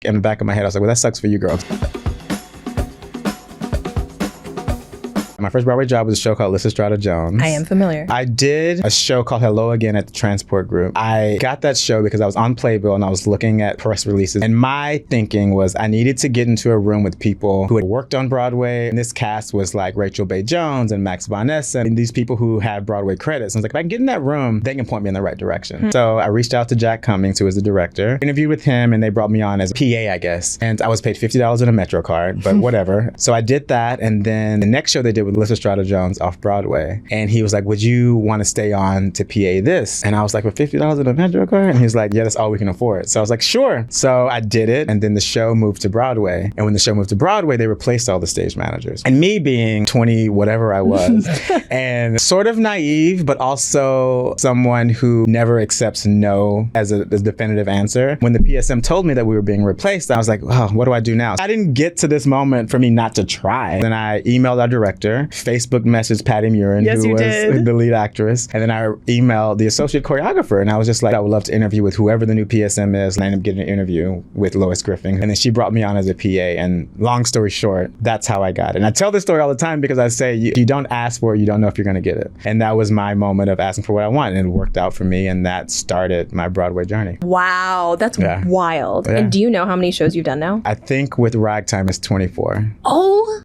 in the back of my head, I was like, well, that sucks for you girls. My first Broadway job was a show called Lyssa Strata-Jones. I am familiar. I did a show called Hello Again at the Transport Group. I got that show because I was on Playbill and I was looking at press releases. And my thinking was I needed to get into a room with people who had worked on Broadway. And this cast was like Rachel Bay Jones and Max Von Essen and these people who had Broadway credits. And I was like, if I can get in that room, they can point me in the right direction. So I reached out to Jack Cummings, who was the director, interviewed with him, and they brought me on as a PA, I guess. And I was paid $50 in a Metro card, but whatever. So I did that. And then the next show they did with Lyssa Strata-Jones off Broadway. And he was like, would you want to stay on to PA this? And I was like, for $50 in a Metro card? And he was like, yeah, that's all we can afford. So I was like, sure. So I did it. And then the show moved to Broadway. And when the show moved to Broadway, they replaced all the stage managers. And me being 20, whatever I was, and sort of naive, but also someone who never accepts no as a definitive answer. When the PSM told me that we were being replaced, I was like, oh, what do I do now? I didn't get to this moment for me not to try. Then I emailed our director, Facebook messaged Patty Murin, who was the lead actress. And then I emailed the associate choreographer. And I was just like, I would love to interview with whoever the new PSM is. And I ended up getting an interview with Lois Griffin. And then she brought me on as a PA. And long story short, that's how I got it. And I tell this story all the time because I say, you don't ask for it, you don't know if you're going to get it. And that was my moment of asking for what I want. And it worked out for me. And that started my Broadway journey. Wow, that's wild. Yeah. And do you know how many shows you've done now? I think with Ragtime it's 24. Oh